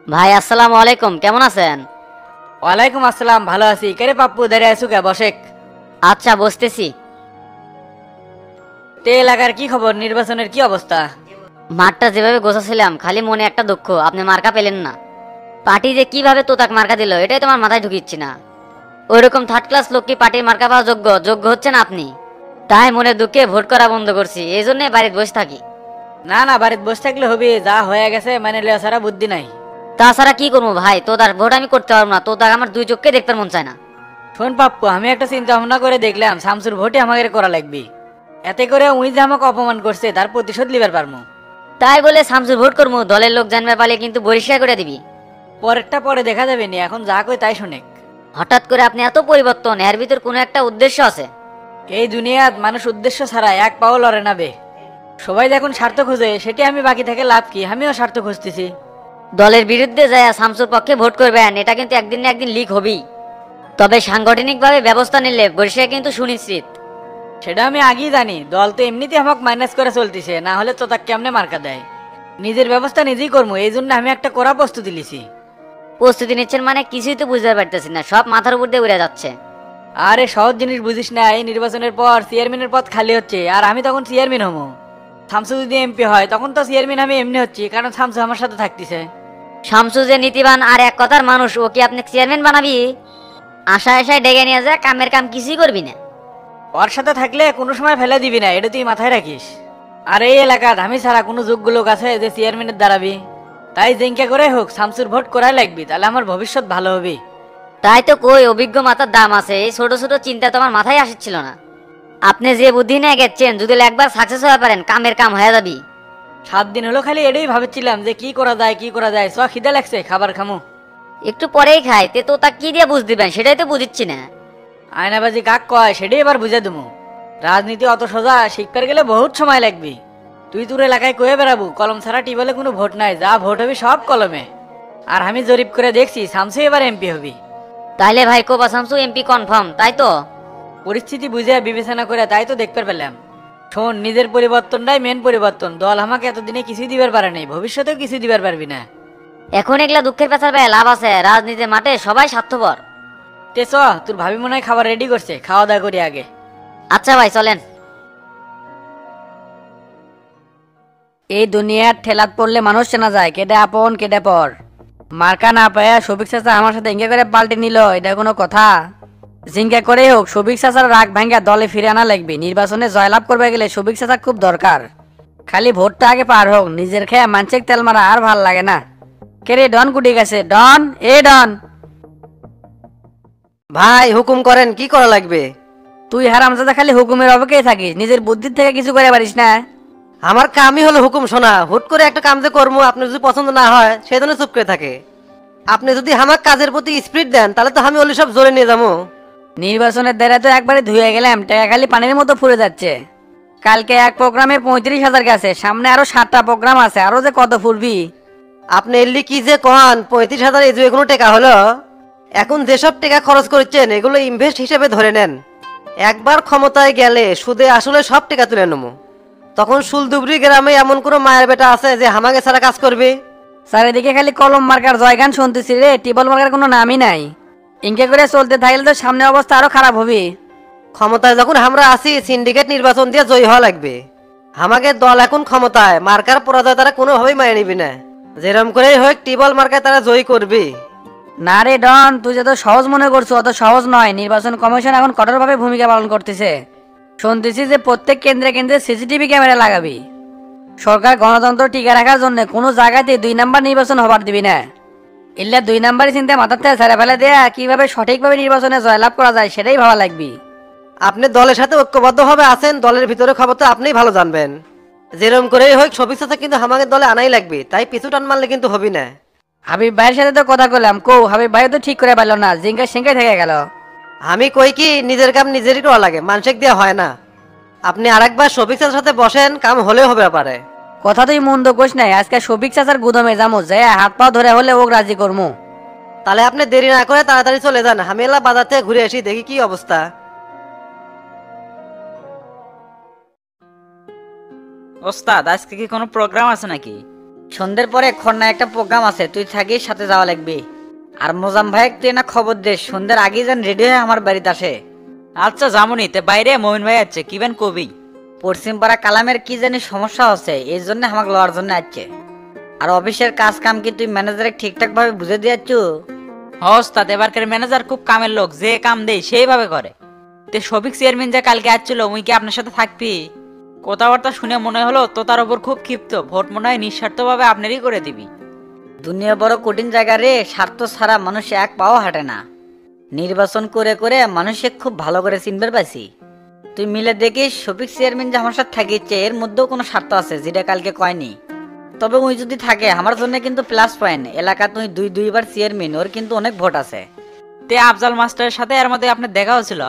ভাই আসসালামু আলাইকুম, কেমন আছেন? ওয়ালাইকুম আসসালাম, ভালো আছি। কেরে পাপ্পু, দাঁড়িয়ে আছো কে? বসেক। আচ্ছা, বসতেছি। তে এলাকার কি খবর? নির্বাচনের কি অবস্থা? মাঠটা যেভাবে গোছাছিলাম, খালি মনে একটা দুঃখ, আপনি মার্কা পেলেন না। পার্টি যে কিভাবে তোতাক মার্কা দিল, এটাই তোমার মাথায় ঢুকিচ্ছি না। ওইরকম থার্ড ক্লাস লোক কি পার্টির মার্কা পাওয়া যোগ্য যোগ্য হচ্ছে না আপনি? তাই মনে দুঃখে ভোট করা বন্ধ করছি, এই জন্য বাড়িতে বসে থাকি। না না, বাড়িতে বসে থাকলে হবে? যা হয়ে গেছে মানে লিয়া ছাড়া বুদ্ধি নাই। তাছাড়া কি করবো ভাই, তোতার ভোট আমি করতে পারবো না, তোতাক আমার দুই চোখকে দেখতে মন চায় না। শোন পাপ্পু, আমি একটা চিন্তা ভাবনা করে দেখলাম, শামসুর ভোটে আমাকে করা লাগবে। এতে করে উই যে আমাকে অপমান করছে তার প্রতিশোধ লিবার পারমু। তাই বলে শামসুর ভোট করবো, দলের লোক জানবে পারলে কিন্তু বহিষ্কার করে দিবি। পরেরটা পরে দেখা যাবে নি, এখন যা কই তাই শোনেক। হঠাৎ করে আপনি এত পরিবর্তন, এর ভিতর কোনো একটা উদ্দেশ্য আছে? এই দুনিয়াত মানুষ উদ্দেশ্য ছাড়া এক পাও লড়ে না বে। সবাই যখন স্বার্থ খুঁজে, সেটি আমি বাকি থেকে লাভ কি? আমিও স্বার্থ খুঁজতেছি। দলের বিরুদ্ধে যায় শামসুর পক্ষে ভোট করবেন, এটা কিন্তু একদিন না একদিন লিক হবেই। তবে সাংগঠনিকভাবে ব্যবস্থা নিলে বরিশাল কিন্তু সুনিশ্চিত। সেটা আমি আগেই জানি, দল তো এমনিতে আমাকে মাইনাস করে চলতেছে, না হলে তো তাকে কেমনে মার্কা দেয়। নিজের ব্যবস্থা নিজেই করবো, এই জন্য আমি একটা কড়া প্রস্তুতি লিছি। প্রস্তুতি নিচ্ছেন মানে কিছুই তো বুঝতে পারতেছি না, সব মাথার উপর দিয়ে উড়ে যাচ্ছে। আরে সহজ জিনিস বুঝিস না, এই নির্বাচনের পর চেয়ারম্যানের পদ খালি হচ্ছে, আর আমি তখন চেয়ারম্যান হবো। শামসু যদি এমপি হয় তখন তো চেয়ারম্যান আমি এমনি হচ্ছি, কারণ শামসু আমার সাথে থাকতেছে। শামসু যে নীতিবান আর এক কথার মানুষ, ও কি আপনি চেয়ারম্যান বানাবি? আশায় আশায় ডেকে নিয়ে যা, কামের কাম কিছুই করবি না। ওর সাথে থাকলে কোনো সময় ফেলে দিবি না, এটা তুই মাথায় রাখিস। আর এই এলাকার আমি ছাড়া কোনো যোগ্য লোক আছে যে চেয়ারম্যানের দাঁড়াবি? তাই জিঙ্কা করে হোক শামসুর ভোট করাই লাগবি, তাহলে আমার ভবিষ্যৎ ভালো হবে। তাই তো কই, অভিজ্ঞ মাথার দাম আছে, এই ছোট ছোট চিন্তা তোমার মাথায় আসছিল না। আপনি যে বুদ্ধি নিয়ে গেছেন, যদি একবার সাকসেস হয়ে পারেন, কামের কাম হয়ে যাবি। 7 দিন হলো খালি এটাই ভাবছিলাম যে কি করা যায় কি করা যায়। খিদে লাগছে, খাবার খামু। একটু পরেই খাই, তে তো তা কি দিয়ে বুঝ দিবেন সেটাই তো বুঝিচ্ছি না। আয়নাবাজি কাক কয় সেটাই এবার বুঝে দেবো। রাজনীতি অত সোজা, শিখতে গেলে বহুত সময় লাগবে। তুই তোর এলাকায় কয়ে বেড়াবো কলম ছাড়া টিবলে কোনো ভোট নাই, যা ভোট হবে সব কলমে। আর আমি জরিপ করে দেখছি শামসু এবার এমপি হবি। তাইলে ভাই কোবা শামসু এমপি কনফার্ম, তাই তো? পরিস্থিতি বুঝে বিবেচনা করে তাই তো দেখতে পেলাম। শোন, নিজের পরিবর্তনটাই মেন পরিবর্তন। দল আমাকে এতদিনে কিছুই দিবার পারে নাই, ভবিষ্যতেও কিছু দিবার পারবি না। এখন এগুলা দুঃখের পেছার ভাই লাভ আছে, রাজনীতির মাঠে সবাই স্বার্থপর। তে চ, তোর ভাবি মনে হয় খাবার রেডি করছে, খাওয়া দাওয়া করি আগে। আচ্ছা ভাই, চলেন। এই দুনিয়ার ঠেলাত পড়লে মানুষ চেনা যায়, কেডে আপন কেডে পর। মার্কা না পায়া সবিক চাচা আমার সাথে ইঙ্গা করে পাল্টে নিল, এটা কোনো কথা? জিঙ্কা করে হোক সবিক চাচার রাগ ভাঙ্গা দলে ফিরে আনা লাগবে। নির্বাচনে জয়লাভ করবে গেলে সবিক চাচা খুব দরকার। খালি ভোটটা আগে পার হোক, নিজের খেয়ে মানসিক তেল মারা আর ভাল লাগে না। কেরে ডন কুটি গেছে? ডন, এ ডন। ভাই হুকুম করেন, কি করা লাগবে? তুই হারামজাদা খালি হুকুমের অপেক্ষায় থাকিস, নিজের বুদ্ধির থেকে কিছু করে পারিস না। আমার কামই হলো হুকুম শোনা। হুট করে একটা কাম যে করবো, আপনি যদি পছন্দ না হয় সেই জন্য চুপ করে থাকে। আপনি যদি আমার কাজের প্রতি স্পিড দেন, তাহলে তো আমি ওলি সব জোরে নিয়ে যাবো। নির্বাচনের দ্বারা তো একবারে ধুয়ে গেলাম, টাকা খালি পানির মতো ফুরে যাচ্ছে। কালকে এক প্রোগ্রামে 35,000 গেছে, সামনে আরো 7টা প্রোগ্রাম আছে, আরো যে কত ফুরবি। আপনি এলি কি যে কন, 35,000 এই যে কোনো টাকা হলো? এখন যেসব টাকা খরচ করছেন এগুলো ইনভেস্ট হিসেবে ধরে নেন। একবার ক্ষমতায় গেলে সুদে আসলে সব টাকা তুলে নেবো। তখন সুলদুবরি গ্রামে এমন কোনো মায়ের বেটা আছে যে আমাকে ছাড়া কাজ করবে? চারিদিকে খালি কলম মার্কার জয়গান শুনতেছি রে, টিবল মার্কার কোনো নামই নাই। ইনকে করে চলতে থাকলে তো সামনে অবস্থা আরো খারাপ হবে। ক্ষমতায় যখন আমরা আসি, সিন্ডিকেট নির্বাচন দিয়ে জয়ী হওয়া লাগবে। আমাকে দল এখন ক্ষমতায়, মার্কার পরাজয় তারা কোনোভাবেই মেনে নিবি না। যেরকম করেই হোক টিবল মার্কায় তারা জয়ী করবে। না রে ডন, তুই যত সহজ মনে করছো অত সহজ নয়। নির্বাচন কমিশন এখন কঠোরভাবে ভূমিকা পালন করতেছে। শুনতেছি যে প্রত্যেক কেন্দ্রে কেন্দ্রে সিসিটিভি ক্যামেরা লাগাবি। সরকার গণতন্ত্র টিকে রাখার জন্য কোনো জায়গাতে 2 নাম্বার নির্বাচন হবার দিবি না। ইল্লা 2 নাম্বারই চিন্তা মাথার থেকে ছেড়ে ফেলে দেয়া, কিভাবে সঠিকভাবে নির্বাচনে জয়লাভ করা যায় সেটাই ভাবা লাগবি। আপনি দলের সাথে ঐক্যবদ্ধভাবে আছেন, দলের ভিতরে খবর তো আপনিই ভালো জানবেন। যেরকম করেই হোক সবিক চাচা কিন্তু আমাকে দলে আনাই লাগবে, তাই পিছু টান মারলে কিন্তু হবি না। হাবিব ভাইয়ের সাথে তো কথা বললাম, হাবিব ভাই তো ঠিক করে পারলো না, জিঙ্কা সিঙ্কাই থেকে গেল। আমি কই কি, নিজের কাম নিজেরই করা লাগে, মানসিক দেওয়া হয় না। আপনি আরেকবার সবিক চাচার সাথে বসেন, কাম হলেও হবে পারে। কথা তুই মন্দ কোষ নাই, আজকে সবিক চাচার গুদমে যামু, যে হাত পা ধরে হলে ওক রাজি করমু। তাহলে আপনি দেরি না করে তাড়াতাড়ি চলে যান, আমি এলা বাজার থেকে ঘুরে আসি, দেখি কি অবস্থা। ওস্তাদ, আজকে কি কোনো প্রোগ্রাম আছে নাকি? সন্ধ্যের পরে খন্নায় একটা প্রোগ্রাম আছে, তুই থাকিস, সাথে যাওয়া লাগবে। আর মোজাম ভাই তুই না খবর দে, সন্ধ্যের আগেই যেন রেডি হয়ে আমার বাড়িতে আসে। আচ্ছা জামুনি, তে বাইরে মমিন ভাই আছে কিবেন কবি? পশ্চিম পাড়া কালামের কি জানি সমস্যা হচ্ছে, এই জন্য আমাকে লওয়ার জন্য আসছে। আর অফিসের কাজ কাম কি তুই ম্যানেজারে ঠিকঠাক ভাবে বুঝে দিয়াছ? ওস্তাদ এবারকার ম্যানেজার খুব কামের লোক, যে কাম দেয় সেইভাবে করে। তে শফিক চেয়ারম্যান যে কালকে আসছিল উই কি আপনার সাথে থাকবি? কথাবার্তা শুনে মনে হলো তো তার ওপর খুব ক্ষিপ্ত, ভোট মনে হয় নিঃস্বার্থভাবে আপনারই করে দিবি। দুনিয়া বড় কঠিন জায়গা রে, স্বার্থ ছাড়া মানুষ এক পাও হাঁটে না। নির্বাচন করে করে মানুষকে খুব ভালো করে চিনবার পাইছি। তুই মিলে দেখিস শফিক চেয়ারম্যান যে আমার সাথে থাকিচ্ছে এর মধ্যেও কোনো স্বার্থ আছে যেটা কালকে কয়নি। তবে ওই যদি থাকে আমার জন্য কিন্তু প্লাস পয়েন্ট, এলাকা তুই দুইবার চেয়ারম্যান, ওর কিন্তু অনেক ভোট আছে। তে আফজাল মাস্টারের সাথে এর মধ্যে আপনার দেখা হয়েছিল?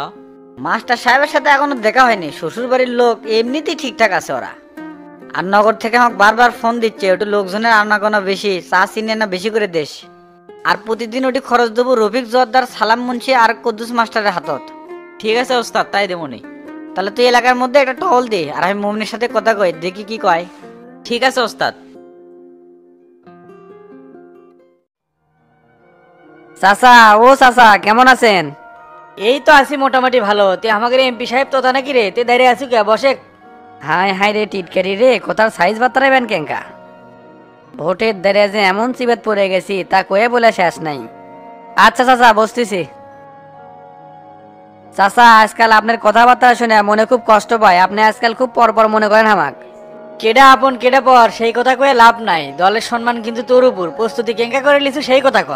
মাস্টার সাহেবের সাথে এখনো দেখা হয়নি, শ্বশুর বাড়ির লোক এমনিতেই ঠিকঠাক আছে ওরা। আর নগর থেকে আমাকে বারবার ফোন দিচ্ছে, ওটা লোকজনের আনাগোনা বেশি, চা চিনে না বেশি করে দেশ। আর প্রতিদিন ওটি খরচ দেবো রফিক জোয়ারদার, সালাম মুন্সি আর কুদ্দুস মাস্টারের হাতত। ঠিক আছে ওস্তাদ, তাই দেবনি। তাহলে তুই এলাকার মধ্যে একটা টহল দে, আর আমি মমিনের সাথে কথা কই, দেখি কি কয়। ঠিক আছে ওস্তাদ। চাচা, ও চাচা কেমন আছেন? এই তো আছি মোটামুটি ভালো। তে আমাদের এমপি সাহেব তো নাকি রে, তে দাঁড়িয়ে আছি কে? বসে। হাই হাই রে টিটকারি রে, কোথার সাইজ বাত্তারাইবেন কেঙ্কা? ভোটের দ্বারে যে এমন চিবেত পড়ে গেছি তা কয়ে বলে শেষ নাই। আচ্ছা চাচা বসতেছি। চাচা আজকাল আপনার কথাবার্তা শুনে মনে খুব কষ্ট পায়, আপনি আজকাল খুব পরপর মনে করেন আমাক। কেডা আপন কেডা পর সেই কথা কয়ে লাভ নাই, দলের সম্মান কিন্তু তোর উপর। প্রস্তুতি কেঙ্কা করে লিছু সেই কথা ক।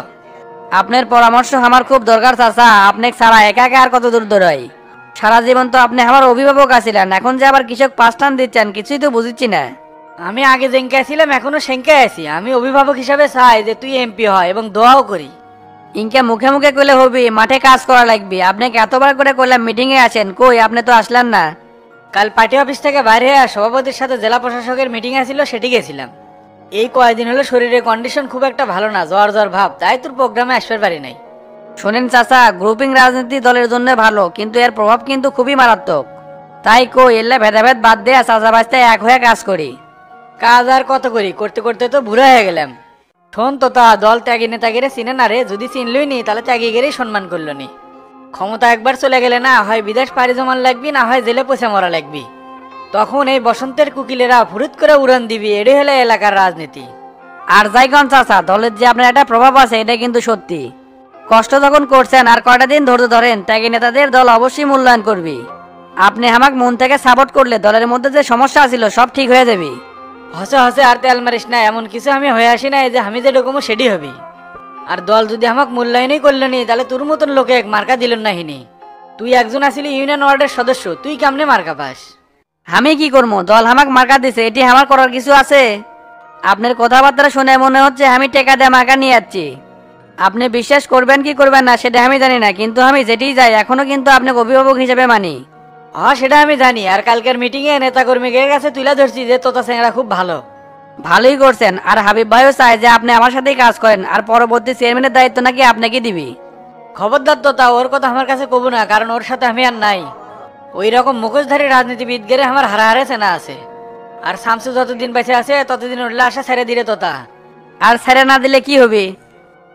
আপনার পরামর্শ আমার খুব দরকার চাচা, আপনি ছাড়া একা একা আর কত দূর দৌড়াই? সারা জীবন তো আপনি আমার অভিভাবক আছিলেন, এখন যে আবার কৃষক পাঁচ টান দিচ্ছেন কিছুই তো বুঝিচ্ছি না। আমি আগে জেঙ্কে ছিলাম, এখনো সেঙ্কে আছি। আমি অভিভাবক হিসাবে চাই যে তুই এমপি হয় এবং দোয়াও করি। ইনকে মুখে মুখে কইলে হবি, মাঠে কাজ করা লাগবে। আপনাকে এতবার করে কইলাম মিটিং এ আসেন, কই আপনি তো আসলেন না। কাল পার্টি অফিস থেকে বাইরে হয়ে সভাপতির সাথে জেলা প্রশাসকের মিটিং আছিল, সেটি গেছিলাম। এই কয়েকদিন হলো শরীরের কন্ডিশন খুব একটা ভালো না, জ্বর জ্বর ভাব, তাই তোর প্রোগ্রামে আসবার পারি নাই। শোনেন চাচা, গ্রুপিং রাজনীতি দলের জন্য ভালো, কিন্তু এর প্রভাব কিন্তু খুবই মারাত্মক। তাই কই এলে ভেদাভেদ বাদ দিয়ে চাচা বাঁচতে এক হয়ে কাজ করি। কাজ আর কত করি, করতে করতে তো বুড়া হয়ে গেলাম। শোন তো তা, দল ত্যাগী নেতাগিরে চিনে না রে, যদি চিনলই নি তাহলে ত্যাগীগিরেই সম্মান করলো নি। ক্ষমতা একবার চলে গেলে না হয় বিদেশ পাড়ি জমান লাগবি, না হয় জেলে পচে মরা লাগবি। তখন এই বসন্তের কুকিলেরা ফুরুত করে উড়ান দিবি, এটাই হলে এলাকার রাজনীতি। আর যাই কোন চাচা, দলের যে আপনার একটা প্রভাব আছে এটা কিন্তু সত্যি। কষ্ট যখন করছেন আর কয়টা দিন ধৈর্য ধরেন, ত্যাগী নেতাদের দল অবশ্যই মূল্যায়ন করবি। আপনি আমাকে মন থেকে সাপোর্ট করলে দলের মধ্যে যে সমস্যা ছিল সব ঠিক হয়ে যাবে। হসে হসে আর তেল মারিস না, এমন কিছু আমি হয়ে আসি না যে আমি যে ডকুমো সেটি হবি। আর দল যদি আমাকে মূল্যায়নই করলো নি তাহলে তোর মতন লোকে এক মার্কা দিল না হিনি। তুই একজন আসিলি ইউনিয়ন ওয়ার্ডের সদস্য, তুই কেমনে মার্কা পাস? আমি কি করবো, দল আমাকে মার্কা দিছে, এটি আমার করার কিছু আছে? আপনার কথাবার্তা শুনে মনে হচ্ছে আমি টেকা দিয়ে মার্কা নিয়ে যাচ্ছি। আপনি বিশ্বাস করবেন কি করবেন না সেটা আমি জানি না, কিন্তু আমি যেতেই যাই এখনো কিন্তু আপনাকে অভিভাবক হিসেবে মানি। হ্যাঁ সেটা আমি জানি, আর কালকের মিটিং এ নেতা কর্মীদের কাছে তুলে ধরছি যে তোতা সেংরা খুব ভালো। ভালোই করছেন, আর হাবিব ভাইও চায় যে আপনি আমার সাথেই কাজ করেন, আর পরবর্তী চেয়ারম্যানের দায়িত্ব নাকি আপনাকে দিবি। খবরদার তোতা, ওর কথা আমার কাছে কব না, কারণ ওর সাথে আমি আর নাই। ওই রকম মুখোশধারী রাজনীতিবিদ গেরে আমার হারাহারে চেনা আছে। আর শামসু যতদিন বেঁচে আছে ততদিন উঠলে আসা ছেড়ে দিলে তোতা। আর ছেড়ে না দিলে কি হবে?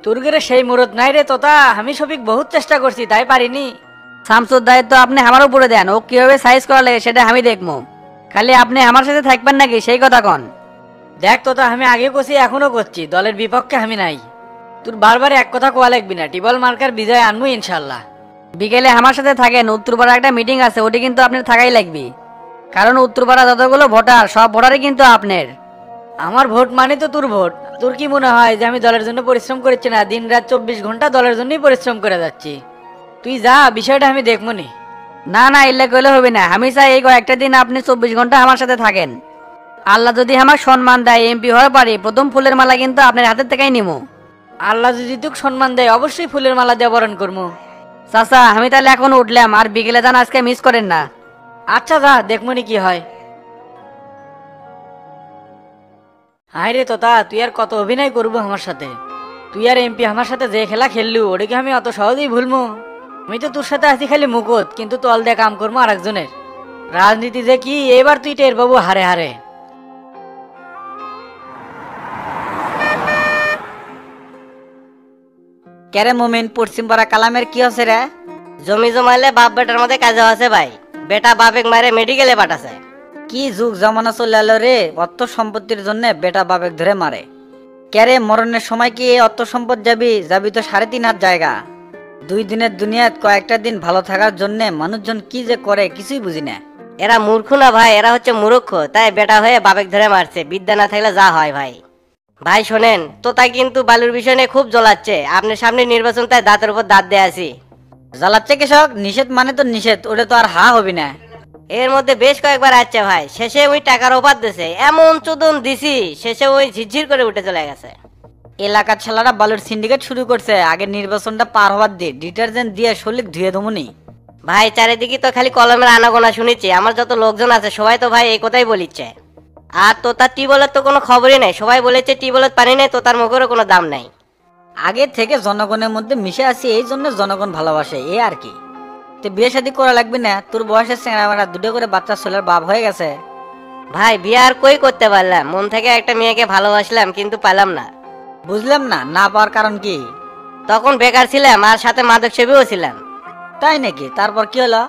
তোর গেরে সেই মুরত নাই রে তোতা, আমি সবিক বহুত চেষ্টা করছি তাই পারিনি। শামসুর দায়িত্ব আপনি আমার উপরে দেন, ও কিভাবে সাইজ করা লাগে সেটা আমি দেখবো। খালি আপনি আমার সাথে থাকবেন নাকি সেই কথা কন। দেখ তোতা, আমি আগে করছি এখনো করছি, দলের বিপক্ষে আমি নাই। তোর বারবার এক কথা কোয়া লাগবি না, টিবল মার্কার বিজয় আনবো ইনশাল্লাহ। বিকেলে আমার সাথে থাকেন, উত্তরপাড়া একটা মিটিং আছে, ওটি কিন্তু আপনার থাকাই লাগবে। কারণ উত্তরপাড়া যতগুলো ভোটার সব ভোটারই কিন্তু আপনার। আমার ভোট মানে তো তোর ভোট। তোর কি মনে হয় যে আমি দলের জন্য পরিশ্রম করছি না? দিন রাত 24 ঘন্টা দলের জন্যই পরিশ্রম করে যাচ্ছি। তুই যা, বিষয়টা আমি দেখবো নি। না না, ইল্লে কইলে হবে না, আমি চাই এই কয়েকটা দিন আপনি 24 ঘন্টা আমার সাথে থাকেন। আল্লাহ যদি আমার সম্মান দেয় এমপি হয়ে পারি, প্রথম ফুলের মালা কিন্তু আপনার হাতের থেকেই নিবো। আল্লাহ যদি তোকে সম্মান দেয় অবশ্যই ফুলের মালা দিয়ে বরণ করবো। চাচা আমি তাহলে এখন উঠলাম, আর বিকেলে যান আজকে মিস করেন না। আচ্ছা যা, দেখবো নি কি হয়। হায় রে তোতা, তুই আর কত অভিনয় করবো আমার সাথে? তুই আর এমপি আমার সাথে যে খেলা খেললু ওটাকে আমি অত সহজেই ভুলবো? আমি তো তোর সাথে আছি খালি মুকুট, কিন্তু তল দিয়ে কাম করবো আর একজনের। রাজনীতি যে কি এবার তুই টের পাবো হারে হারে। কেরে মুমিন, পশ্চিম পাড়া কালামের কি হচ্ছে রে? জমি জমাইলে বাপ বেটার মধ্যে কাজে আছে ভাই, বেটা বাপেক মারে মেডিকেলে পাঠাছে। কি যুগ জমানা চলে এলো রে, অর্থ সম্পত্তির জন্য বেটা বাপেক ধরে মারে। কেরে মরণের সময় কি এই অর্থ সম্পদ যাবি? যাবি তো 3.5 হাত জায়গা। 2 দিনের দুনিয়াত কয়েকটা দিন ভালো থাকার জন্য মানুষজন কি যে করে কিছুই বুঝি না। এরা মূর্খ না ভাই, এরা হচ্ছে মূর্খ, তাই বেটা হয়ে বাপেক ধরে মারছে। বিদ্যা না থাকলে যা হয় ভাই। ভাই শোনেন, তোতা কিন্তু বালুর বিষয় নিয়ে খুব জ্বলাচ্ছে। আপনার সামনে নির্বাচন, তাই দাঁতের উপর দাঁত দিয়ে আসি। জ্বালাচ্ছে কৃষক, নিষেধ মানে তো নিষেধ, ওটা তো আর হবি না। এর মধ্যে বেশ কয়েকবার আসছে ভাই, শেষে ওই টাকার অফার দিছে, এমন চোদন দিছি, শেষে ওই ঝিরঝির করে উঠে চলে গেছে। এলাকার ছেলেরা বালুর সিন্ডিকেট শুরু করছে। আগে নির্বাচনটা পার হওয়ার দিয়ে ডিটারজেন্ট দিয়ে শরীর ধুয়ে দমুনি। ভাই চারিদিকে তো খালি কলমের আনাগোনা শুনেছি, আমার যত লোকজন আছে সবাই তো ভাই এই কথাই বলিচ্ছে। আর তোতার টিউবওয়েলের তো কোনো খবরই নাই, সবাই বলেছে টিউবওয়েলের পানি নেই, তোতার মুখেরও কোনো দাম নাই। আগে থেকে জনগণের মধ্যে মিশে আছি, এই জন্য জনগণ ভালোবাসে, এই আর কি। তো বিয়ে শাদী করা লাগবে না? তোর বয়সের চেংড়া দুটো করে বাচ্চা ছেলের বাপ হয়ে গেছে। ভাই বিয়ে আর কই করতে পারলাম, মন থেকে একটা মেয়েকে ভালোবাসলাম কিন্তু পেলাম না। বুঝলাম না, না পাওয়ার কারণ কি? তখন বেকার ছিলাম আর সাথে মাদক সেবীও ছিলাম। তাই নাকি? তারপর কি হলো?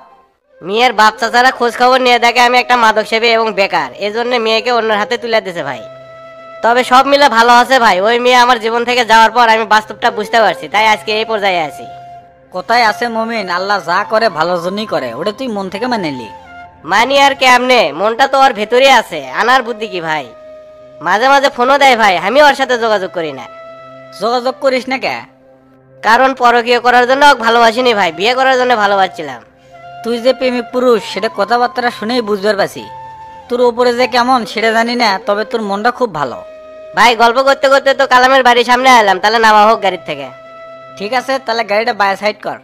মেয়ের বাপ চাচারা খোঁজ খবর নিয়ে দেখে আমি একটা মাদক সেবী এবং বেকার, এজন্য মেয়েকে অন্যের হাতে তুলে দিয়েছে ভাই। তবে সব মিলে ভালো আছে ভাই, ওই মেয়ে আমার জীবন থেকে যাওয়ার পর আমি বাস্তবটা বুঝতে পারছি, তাই আজকে এই পর্যায়ে আছি। কোথায় আছে মমিন, আল্লাহ যা করে ভালোর জন্যই করে, ওটা তুই মন থেকে মেনে নিলি। মানি আর কেমনে, মনটা তো ওর ভেতরে আছে, আনার বুদ্ধি কি ভাই। মাঝে মাঝে ফোনও দেয় ভাই, আমি ওর সাথে যোগাযোগ করি না। যোগাযোগ করিস না কে? কারণ পরকীয় করার জন্য ওকে ভালোবাসিনি ভাই, বিয়ে করার জন্য ভালোবাসছিলাম। তুই যে প্রেমিক পুরুষ সেটা কথাবার্তা শুনেই বুঝবার পারছি। তোর উপরে যে কেমন সেটা জানি না, তবে তোর মনটা খুব ভালো। ভাই গল্প করতে করতে তো কালামের বাড়ির সামনে এলাম, তাহলে নামা হোক গাড়ির থেকে। ঠিক আছে, তাহলে গাড়িটা বাই সাইড কর।